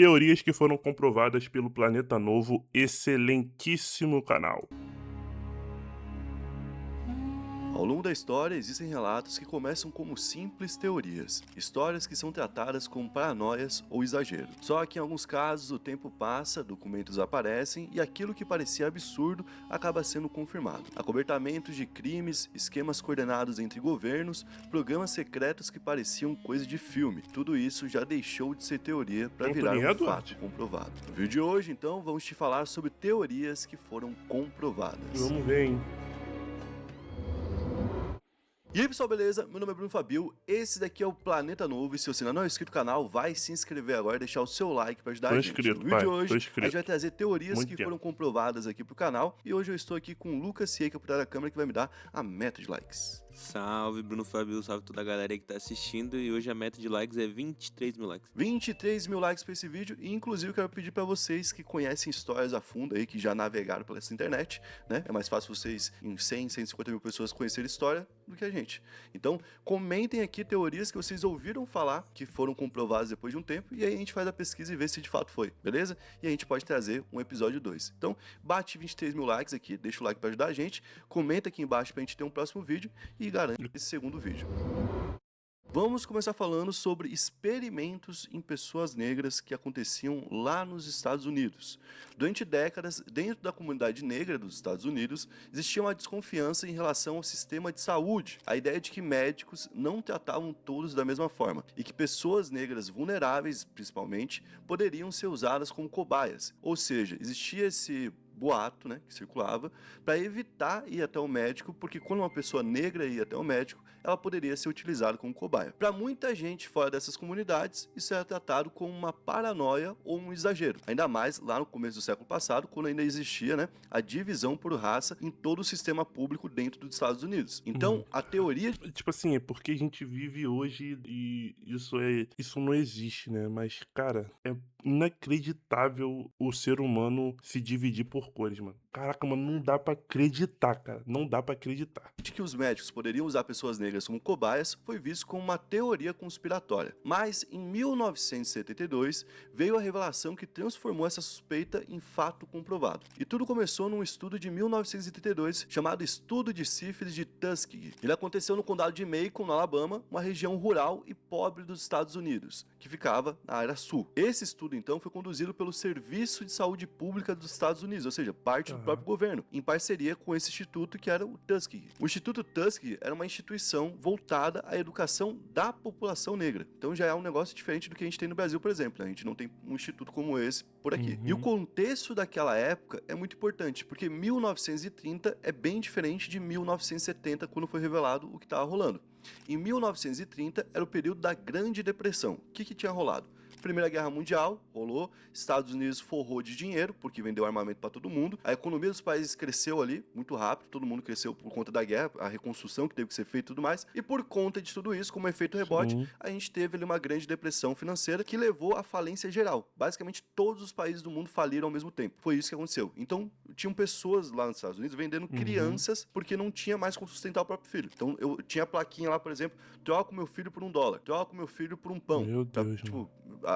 Teorias que foram comprovadas pelo Planeta Novo, excelentíssimo canal. Ao longo da história, existem relatos que começam como simples teorias, histórias que são tratadas como paranoias ou exagero. Só que em alguns casos o tempo passa, documentos aparecem e aquilo que parecia absurdo acaba sendo confirmado. Acobertamentos de crimes, esquemas coordenados entre governos, programas secretos que pareciam coisa de filme. Tudo isso já deixou de ser teoria para virar Anthony um Edwards? fato comprovado. No vídeo de hoje, então, vamos te falar sobre teorias que foram comprovadas. Vamos ver, hein? E aí pessoal, beleza? Meu nome é Bruno Fabio, esse daqui é o Planeta Novo e se você ainda não é inscrito no canal, vai se inscrever agora e deixar o seu like para ajudar Tô a gente. inscrito, No vídeo pai, de tô hoje, a inscrito. gente vai trazer teorias Muito que tempo. foram comprovadas aqui pro canal e hoje eu estou aqui com o Lucas Sieca por trás da câmera que vai me dar a meta de likes. Salve Bruno Fabio, salve toda a galera aí que tá assistindo e hoje a meta de likes é 23 mil likes. 23 mil likes para esse vídeo e inclusive eu quero pedir para vocês que conhecem histórias a fundo aí, que já navegaram pela essa internet, né? É mais fácil vocês em 100, 150 mil pessoas conhecerem história do que a gente. Então comentem aqui teorias que vocês ouviram falar, que foram comprovadas depois de um tempo e aí a gente faz a pesquisa e vê se de fato foi, beleza? E a gente pode trazer um episódio 2. Então bate 23 mil likes aqui, deixa o like para ajudar a gente, comenta aqui embaixo pra gente ter um próximo vídeo e garante esse segundo vídeo. Vamos começar falando sobre experimentos em pessoas negras que aconteciam lá nos Estados Unidos. Durante décadas, dentro da comunidade negra dos Estados Unidos, existia uma desconfiança em relação ao sistema de saúde. A ideia de que médicos não tratavam todos da mesma forma e que pessoas negras vulneráveis, principalmente, poderiam ser usadas como cobaias. Ou seja, existia esse boato, né, que circulava, para evitar ir até o médico, porque quando uma pessoa negra ia até o médico, ela poderia ser utilizada como cobaia. Para muita gente fora dessas comunidades, isso era tratado como uma paranoia ou um exagero. Ainda mais lá no começo do século passado, quando ainda existia, né, a divisão por raça em todo o sistema público dentro dos Estados Unidos. Então, a teoria... Tipo assim, é porque a gente vive hoje e isso não existe, né? Mas, cara, é inacreditável o ser humano se dividir por cores, mano. Caraca, mano, não dá pra acreditar, cara. Não dá pra acreditar. de que os médicos poderiam usar pessoas negras como cobaias foi visto como uma teoria conspiratória. Mas, em 1972, veio a revelação que transformou essa suspeita em fato comprovado. E tudo começou num estudo de 1932 chamado Estudo de Sífilis de Tuskegee. Ele aconteceu no condado de Macon, no Alabama, uma região rural e pobre dos Estados Unidos, que ficava na área sul. Esse estudo, então, foi conduzido pelo Serviço de Saúde Pública dos Estados Unidos, ou seja, parte do próprio governo, em parceria com esse instituto que era o Tuskegee. O Instituto Tuskegee era uma instituição voltada à educação da população negra. Então já é um negócio diferente do que a gente tem no Brasil, por exemplo, né? A gente não tem um instituto como esse por aqui. E o contexto daquela época é muito importante, porque 1930 é bem diferente de 1970, quando foi revelado o que estava rolando. Em 1930 era o período da Grande Depressão. O que tinha rolado? Primeira Guerra Mundial rolou, Estados Unidos forrou de dinheiro, porque vendeu armamento para todo mundo, a economia dos países cresceu ali, muito rápido, todo mundo cresceu por conta da guerra, a reconstrução que teve que ser feita e tudo mais, e por conta de tudo isso, como efeito rebote, a gente teve ali uma grande depressão financeira que levou à falência geral. Basicamente, todos os países do mundo faliram ao mesmo tempo. Foi isso que aconteceu. Então, tinham pessoas lá nos Estados Unidos vendendo crianças porque não tinha mais como sustentar o próprio filho. Então, eu tinha a plaquinha lá, por exemplo, troca o meu filho por $1, troca o meu filho por um pão. Meu Deus, tipo,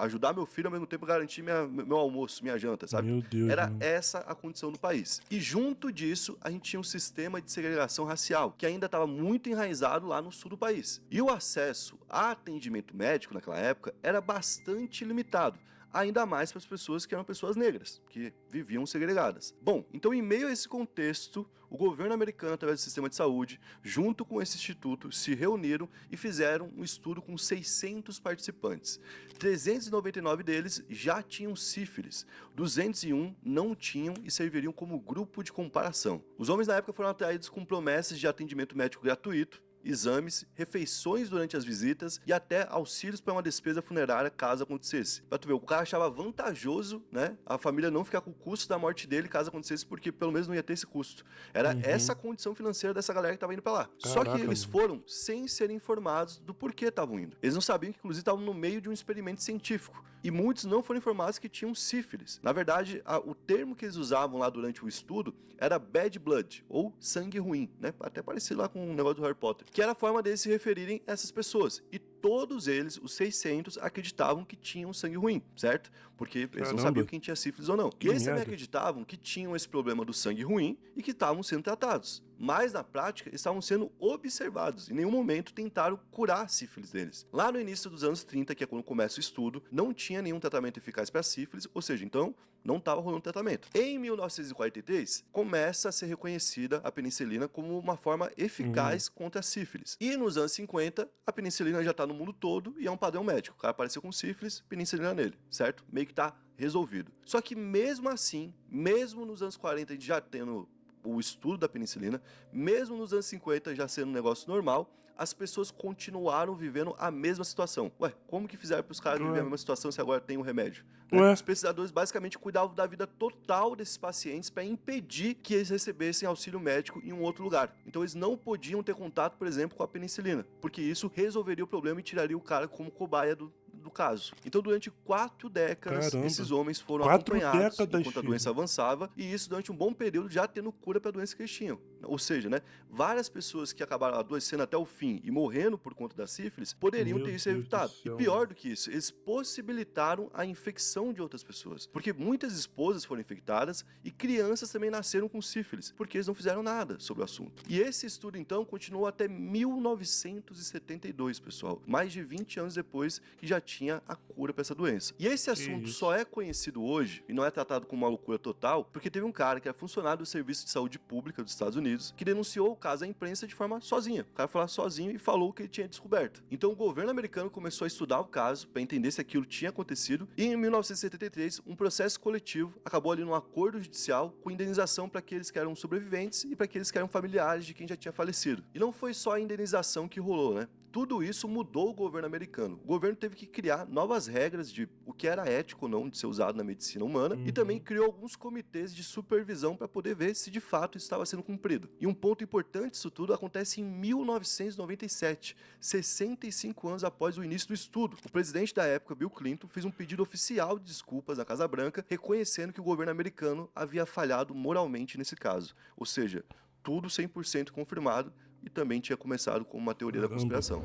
ajudar meu filho ao mesmo tempo garantir meu almoço, minha janta, sabe? Meu Deus, Era mano. essa a condição do país. E junto disso, a gente tinha um sistema de segregação racial, que ainda estava muito enraizado lá no sul do país. E o acesso a atendimento médico naquela época era bastante limitado. Ainda mais para as pessoas que eram pessoas negras, que viviam segregadas. Bom, então em meio a esse contexto, o governo americano, através do sistema de saúde, junto com esse instituto, se reuniram e fizeram um estudo com 600 participantes. 399 deles já tinham sífilis, 201 não tinham e serviriam como grupo de comparação. Os homens na época foram atraídos com promessas de atendimento médico gratuito, exames, refeições durante as visitas e até auxílios para uma despesa funerária caso acontecesse. Pra tu ver, o cara achava vantajoso, né, a família não ficar com o custo da morte dele caso acontecesse, porque pelo menos não ia ter esse custo. Era essa a condição financeira dessa galera que tava indo pra lá. Só que Caraca, eles mano. foram sem serem informados do porquê estavam indo. Eles não sabiam que inclusive estavam no meio de um experimento científico. E muitos não foram informados que tinham sífilis. Na verdade, o termo que eles usavam lá durante o estudo era bad blood, ou sangue ruim, né? Até parecido lá com o negócio do Harry Potter. Que era a forma deles se referirem a essas pessoas. E todos eles, os 600, acreditavam que tinham sangue ruim, certo? Porque eles não Caramba. sabiam quem tinha sífilis ou não. Que E eles também merda. acreditavam que tinham esse problema do sangue ruim e que estavam sendo tratados. Mas, na prática, eles estavam sendo observados. Em nenhum momento tentaram curar a sífilis deles. Lá no início dos anos 30, que é quando começa o estudo, não tinha nenhum tratamento eficaz para sífilis, ou seja, então, não estava rolando tratamento. Em 1943, começa a ser reconhecida a penicilina como uma forma eficaz contra a sífilis. E nos anos 50, a penicilina já está no mundo todo e é um padrão médico. O cara apareceu com sífilis, penicilina nele, certo? Meio que está resolvido. Só que mesmo assim, mesmo nos anos 40, a gente já tendo o estudo da penicilina, mesmo nos anos 50 já sendo um negócio normal, as pessoas continuaram vivendo a mesma situação. Ué, como que fizeram para os caras viverem a mesma situação se agora tem um remédio? Né? Os pesquisadores basicamente cuidavam da vida total desses pacientes para impedir que eles recebessem auxílio médico em um outro lugar. Então eles não podiam ter contato, por exemplo, com a penicilina, porque isso resolveria o problema e tiraria o cara como cobaia do caso. Então, durante 4 décadas, Caramba. esses homens foram 4 acompanhados décadas, enquanto a filho. doença avançava, e isso durante um bom período já tendo cura para a doença que eles tinham. Ou seja, né, várias pessoas que acabaram adoecendo até o fim e morrendo por conta da sífilis poderiam Meu ter isso Deus do evitado. E céu, pior do que isso, eles possibilitaram a infecção de outras pessoas. Porque muitas esposas foram infectadas e crianças também nasceram com sífilis, porque eles não fizeram nada sobre o assunto. E esse estudo, então, continuou até 1972, pessoal. Mais de 20 anos depois que já tinha a cura para essa doença. E esse assunto isso. só é conhecido hoje e não é tratado como uma loucura total, porque teve um cara que era funcionário do Serviço de Saúde Pública dos Estados Unidos que denunciou o caso à imprensa de forma sozinha. O cara foi lá sozinho e falou o que ele tinha descoberto. Então o governo americano começou a estudar o caso para entender se aquilo tinha acontecido e em 1973 um processo coletivo acabou ali num acordo judicial com indenização para aqueles que eram sobreviventes e para aqueles que eram familiares de quem já tinha falecido. E não foi só a indenização que rolou, né? Tudo isso mudou o governo americano. O governo teve que criar novas regras de o que era ético ou não de ser usado na medicina humana e também criou alguns comitês de supervisão para poder ver se de fato isso estava sendo cumprido. E um ponto importante disso tudo acontece em 1997, 65 anos após o início do estudo. O presidente da época, Bill Clinton, fez um pedido oficial de desculpas na Casa Branca, reconhecendo que o governo americano havia falhado moralmente nesse caso. Ou seja, tudo 100% confirmado e também tinha começado com uma teoria da Caramba. conspiração.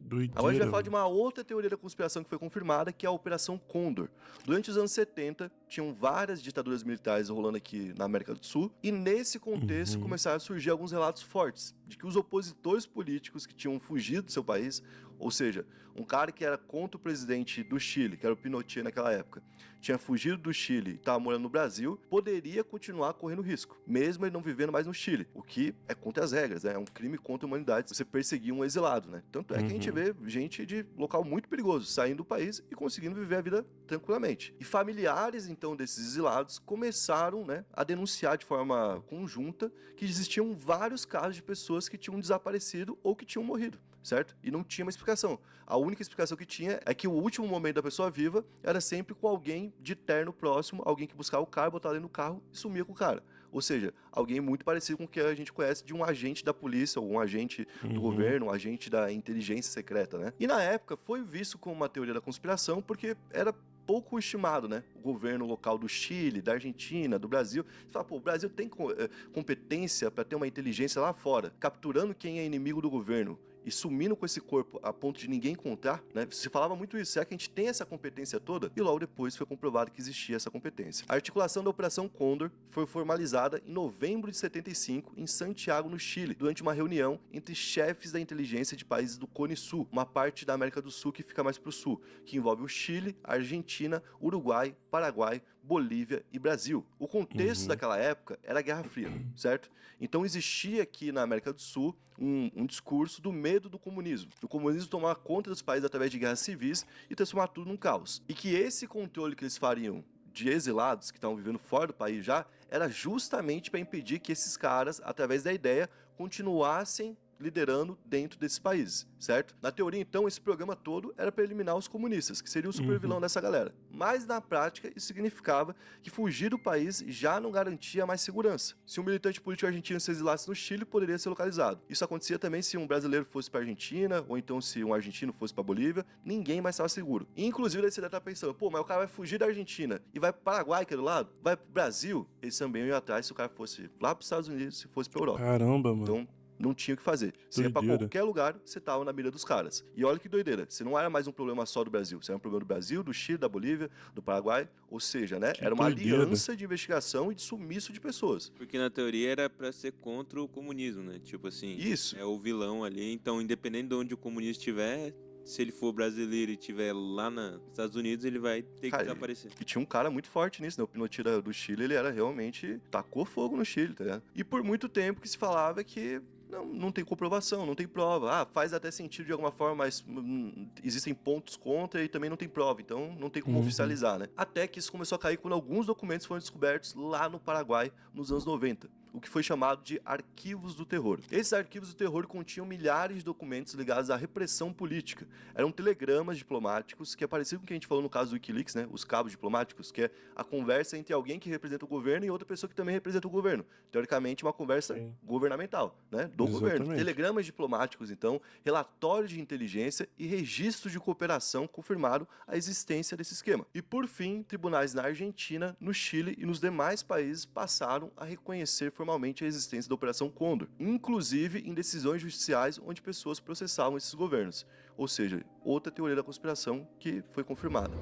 Doideira. Agora a gente vai falar de uma outra teoria da conspiração que foi confirmada, que é a Operação Condor. Durante os anos 70, tinham várias ditaduras militares rolando aqui na América do Sul, e nesse contexto começaram a surgir alguns relatos fortes de que os opositores políticos que tinham fugido do seu país, ou seja, um cara que era contra o presidente do Chile, que era o Pinochet naquela época, tinha fugido do Chile e estava morando no Brasil, poderia continuar correndo risco, mesmo ele não vivendo mais no Chile, o que é contra as regras, né? É um crime contra a humanidade você perseguir um exilado, né? Tanto é que a gente vê gente de local muito perigoso saindo do país e conseguindo viver a vida tranquilamente. E familiares, então, desses exilados começaram, né, a denunciar de forma conjunta que existiam vários casos de pessoas que tinham desaparecido ou que tinham morrido, certo? E não tinha uma explicação. A única explicação que tinha é que o último momento da pessoa viva era sempre com alguém de terno próximo, alguém que buscava o cara, botava ele no carro e sumia com o cara. Ou seja, alguém muito parecido com o que a gente conhece de um agente da polícia, ou um agente do governo, um agente da inteligência secreta, né? E na época foi visto como uma teoria da conspiração porque era pouco estimado, né? O governo local do Chile, da Argentina, do Brasil. Você fala, pô, o Brasil tem competência para ter uma inteligência lá fora, capturando quem é inimigo do governo e sumindo com esse corpo a ponto de ninguém encontrar, né? Se falava muito isso, será que a gente tem essa competência toda? E logo depois foi comprovado que existia essa competência. A articulação da Operação Condor foi formalizada em novembro de 75 em Santiago, no Chile, durante uma reunião entre chefes da inteligência de países do Cone Sul, uma parte da América do Sul que fica mais para o sul, que envolve o Chile, Argentina, Uruguai, Paraguai, Bolívia e Brasil. O contexto daquela época era a Guerra Fria, certo? Então existia aqui na América do Sul um discurso do medo do comunismo tomar conta dos países através de guerras civis e transformar tudo num caos. E que esse controle que eles fariam de exilados que estavam vivendo fora do país já era justamente para impedir que esses caras, através da ideia, continuassem liderando dentro desses países, certo? Na teoria, então, esse programa todo era para eliminar os comunistas, que seria o supervilão dessa galera. Mas, na prática, isso significava que fugir do país já não garantia mais segurança. Se um militante político argentino se exilasse no Chile, poderia ser localizado. Isso acontecia também se um brasileiro fosse para Argentina, ou então se um argentino fosse para Bolívia, ninguém mais estava seguro. E, inclusive, daí você deve estar pensando, pô, mas o cara vai fugir da Argentina e vai para o Paraguai, que é do lado, vai para o Brasil, eles também iam atrás se o cara fosse lá para os Estados Unidos, se fosse para Europa. Caramba, mano. Então, não tinha o que fazer. Você ia pra Doideira. qualquer lugar, você tava na mira dos caras. E olha que doideira, você não era mais um problema só do Brasil, você era um problema do Brasil, do Chile, da Bolívia, do Paraguai, ou seja, né, Que era uma doideira. aliança de investigação e de sumiço de pessoas. Porque na teoria era pra ser contra o comunismo, né? Tipo assim, Isso. é o vilão ali. Então, independente de onde o comunista estiver, se ele for brasileiro e estiver lá nos Estados Unidos, ele vai ter que Cara, desaparecer. E tinha um cara muito forte nisso, né? O Pinochet do Chile, ele era realmente... tacou fogo no Chile, tá ligado? E por muito tempo que se falava que não tem comprovação, não tem prova. Ah, faz até sentido de alguma forma, mas existem pontos contra e também não tem prova, então não tem como Uhum. oficializar, né? Até que isso começou a cair quando alguns documentos foram descobertos lá no Paraguai, nos anos 90. O que foi chamado de arquivos do terror. Esses arquivos do terror continham milhares de documentos ligados à repressão política. Eram telegramas diplomáticos que é parecido com o que a gente falou no caso do Wikileaks, né? Os cabos diplomáticos, que é a conversa entre alguém que representa o governo e outra pessoa que também representa o governo. Teoricamente, uma conversa Sim. governamental, né? Do governo. Exatamente. Telegramas diplomáticos, então, relatórios de inteligência e registros de cooperação confirmaram a existência desse esquema. E, por fim, tribunais na Argentina, no Chile e nos demais países passaram a reconhecer formalmente a existência da Operação Condor, inclusive em decisões judiciais onde pessoas processavam esses governos. Ou seja, outra teoria da conspiração que foi confirmada.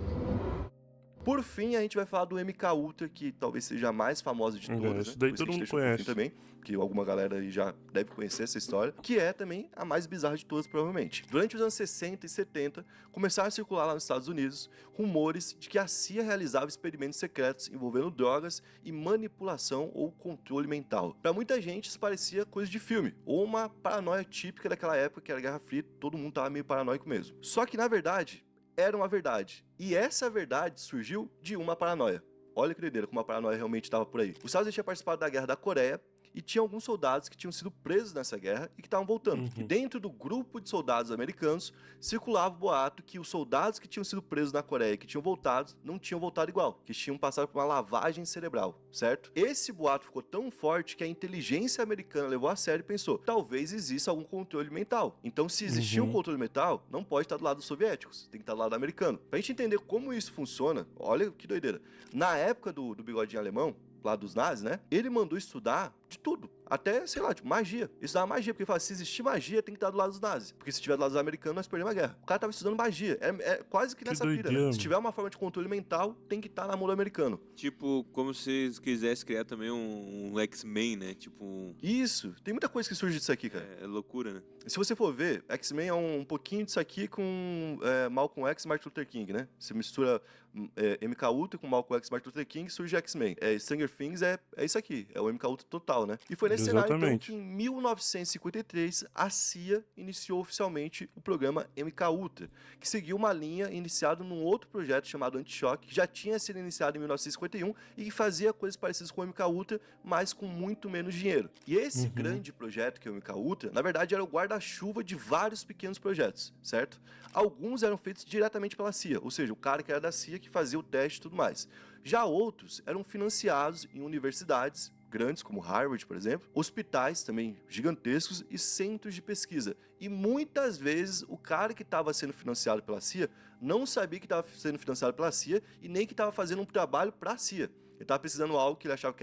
Por fim, a gente vai falar do MK Ultra, que talvez seja a mais famosa de todas, Esse né? daí Por isso todo que a gente mundo deixou pro fim conhece. também, que alguma galera aí já deve conhecer essa história, que é também a mais bizarra de todas, provavelmente. Durante os anos 60 e 70, começaram a circular lá nos Estados Unidos rumores de que a CIA realizava experimentos secretos envolvendo drogas e manipulação ou controle mental. Para muita gente, isso parecia coisa de filme, ou uma paranoia típica daquela época, que era a Guerra Fria, todo mundo tava meio paranoico mesmo. Só que, na verdade, era uma verdade. E essa verdade surgiu de uma paranoia. Olha que doideira, como a paranoia realmente estava por aí. Os Estados Unidos tinham participado da Guerra da Coreia e tinha alguns soldados que tinham sido presos nessa guerra e que estavam voltando. Uhum. E dentro do grupo de soldados americanos, circulava o boato que os soldados que tinham sido presos na Coreia e que tinham voltado, não tinham voltado igual, que tinham passado por uma lavagem cerebral, certo? Esse boato ficou tão forte que a inteligência americana levou a sério e pensou, talvez exista algum controle mental. Então, se existia um controle mental, não pode estar do lado dos soviéticos, tem que estar do lado americano. Pra gente entender como isso funciona, olha que doideira. Na época do bigodinho alemão, lá dos nazis, né? Ele mandou estudar de tudo. Até, sei lá, tipo, magia. Estudar magia, porque ele fala, se existir magia, tem que estar do lado dos nazis. Porque se tiver do lado dos americanos, nós perdemos a guerra. O cara tava estudando magia. É quase que nessa pira, né? doideira, Se tiver uma forma de controle mental, tem que estar na mão do americano. Tipo, como se eles quisessem criar também um X-Men, né? Tipo, Isso. Tem muita coisa que surge disso aqui, cara. é loucura, né? Se você for ver, X-Men é um pouquinho disso aqui com Malcolm X e Martin Luther King, né? Você mistura MK Ultra com Malcolm X e Martin Luther King, surge X-Men. Stranger Things é isso aqui, é o MK Ultra total, né? E foi nesse cenário, então, Exatamente. que em 1953, a CIA iniciou oficialmente o programa MK Ultra, que seguiu uma linha iniciada num outro projeto chamado Anti-Choque, que já tinha sido iniciado em 1951 e que fazia coisas parecidas com o MK Ultra, mas com muito menos dinheiro. E esse grande projeto, que é o MK Ultra, na verdade era o guarda-chuva de vários pequenos projetos, certo? Alguns eram feitos diretamente pela CIA, ou seja, o cara que era da CIA que fazia o teste e tudo mais. Já outros eram financiados em universidades grandes, como Harvard, por exemplo, hospitais também gigantescos e centros de pesquisa. E muitas vezes o cara que estava sendo financiado pela CIA não sabia que estava sendo financiado pela CIA e nem que estava fazendo um trabalho para a CIA. Ele estava precisando de algo que ele achava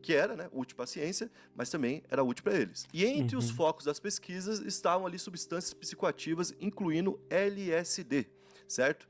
que era, né, útil para a ciência, mas também era útil para eles. E entre os focos das pesquisas estavam ali substâncias psicoativas, incluindo LSD, certo?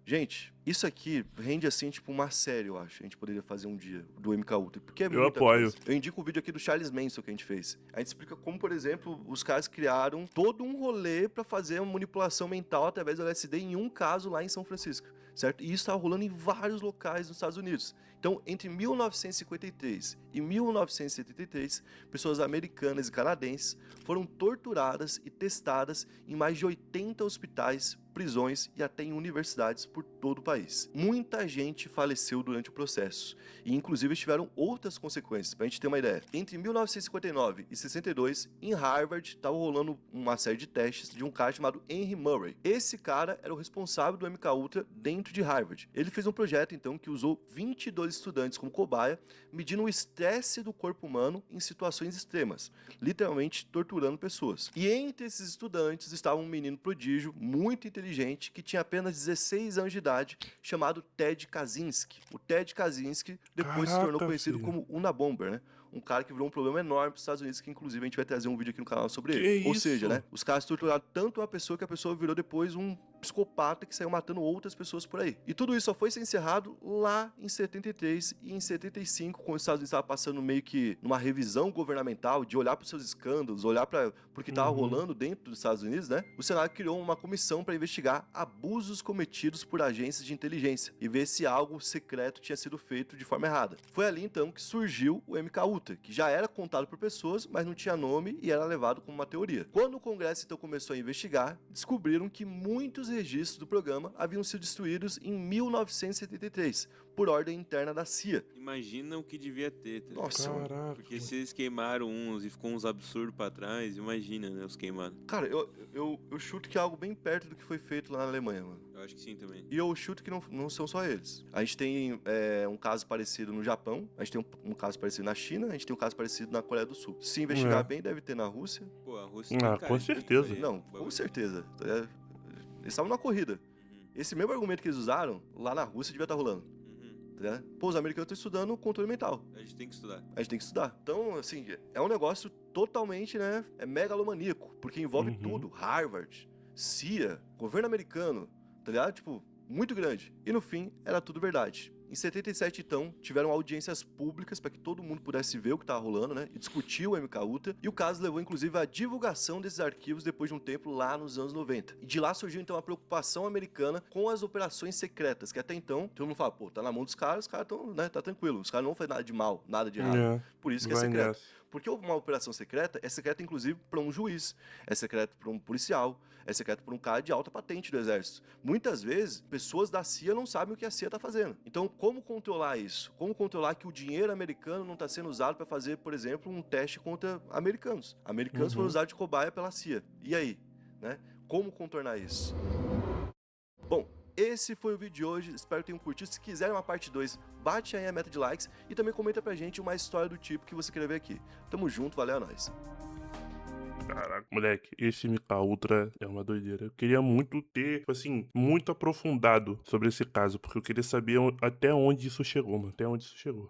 Gente, isso aqui rende assim, tipo, uma série, eu acho. A gente poderia fazer um dia do MK Ultra, porque é Eu muita apoio. coisa. Eu indico o vídeo aqui do Charles Manson que a gente fez. A gente explica como, por exemplo, os caras criaram todo um rolê pra fazer uma manipulação mental através do LSD em um caso lá em São Francisco, certo? E isso estava rolando em vários locais nos Estados Unidos. Então, entre 1953 e 1973, pessoas americanas e canadenses foram torturadas e testadas em mais de 80 hospitais, prisões e até em universidades por todo o país. Muita gente faleceu durante o processo e inclusive tiveram outras consequências, pra gente ter uma ideia. Entre 1959 e 62, em Harvard, estava rolando uma série de testes de um cara chamado Henry Murray. Esse cara era o responsável do MK Ultra dentro de Harvard. Ele fez um projeto, então, que usou 22 estudantes como cobaia, medindo o estresse do corpo humano em situações extremas, literalmente torturando pessoas. E entre esses estudantes estava um menino prodígio, muito inteligente, que tinha apenas 16 anos de idade, chamado Ted Kaczynski. O Ted Kaczynski depois se tornou Caraca, conhecido filho. como Unabomber, né? um cara que virou um problema enorme pros Estados Unidos, que inclusive a gente vai trazer um vídeo aqui no canal sobre Que ele. Ou isso? seja, né, os caras torturaram tanto uma pessoa que a pessoa virou depois um psicopata que saiu matando outras pessoas por aí. E tudo isso só foi ser encerrado lá em 73 e em 75, quando os Estados Unidos estavam passando meio que numa revisão governamental de olhar para os seus escândalos, olhar para o que estava rolando dentro dos Estados Unidos, né? O Senado criou uma comissão para investigar abusos cometidos por agências de inteligência e ver se algo secreto tinha sido feito de forma errada. Foi ali então que surgiu o MK Ultra, que já era contado por pessoas, mas não tinha nome e era levado como uma teoria. Quando o Congresso então começou a investigar, descobriram que muitos registros do programa haviam sido destruídos em 1973, por ordem interna da CIA. Imagina o que devia ter, tá ligado? Nossa, mano. Caraca. Porque se eles queimaram uns e ficou uns absurdos pra trás, imagina, né, os queimados. Cara, eu chuto que é algo bem perto do que foi feito lá na Alemanha, mano. Eu acho que sim também. E eu chuto que não são só eles. A gente tem um caso parecido no Japão, a gente tem um caso parecido na China, a gente tem um caso parecido na Coreia do Sul. Se investigar bem, deve ter na Rússia. Pô, a Rússia Ah, tem cara com de certeza. fazer Não, bagulho. com certeza. Eles estavam na corrida. Uhum, Esse mesmo argumento que eles usaram, lá na Rússia devia estar rolando. uhum. Tá ligado? Pô, os americanos estão estudando controle mental. A gente tem que estudar. A gente tem que estudar. Então, assim, é um negócio totalmente, né, megalomaníaco, porque envolve tudo. Harvard, CIA, governo americano, tá ligado? Tipo, muito grande. E no fim, era tudo verdade. Em 77, então, tiveram audiências públicas para que todo mundo pudesse ver o que estava rolando, né? E discutir o MK Ultra. E o caso levou, inclusive, à divulgação desses arquivos depois de um tempo lá nos anos 90. E de lá surgiu, então, a preocupação americana com as operações secretas, que até então, todo mundo fala, pô, tá na mão dos caras, os caras estão, né, tá tranquilo. Os caras não fazem nada de mal, nada de errado. É, Por isso que é vai secreto. nessa. Porque uma operação secreta é secreta, inclusive, para um juiz, é secreto para um policial, é secreto para um cara de alta patente do exército. Muitas vezes, pessoas da CIA não sabem o que a CIA está fazendo. Então, como controlar isso? Como controlar que o dinheiro americano não está sendo usado para fazer, por exemplo, um teste contra americanos? Americanos foram usados de cobaia pela CIA. E aí? Né? Como contornar isso? Bom, esse foi o vídeo de hoje, espero que tenham curtido. Se quiserem uma parte 2, bate aí a meta de likes e também comenta pra gente uma história do tipo que você quer ver aqui. Tamo junto, valeu, é nóis. Caraca, moleque, esse MK Ultra é uma doideira. Eu queria muito ter, tipo assim, muito aprofundado sobre esse caso, porque eu queria saber até onde isso chegou, mano. Até onde isso chegou.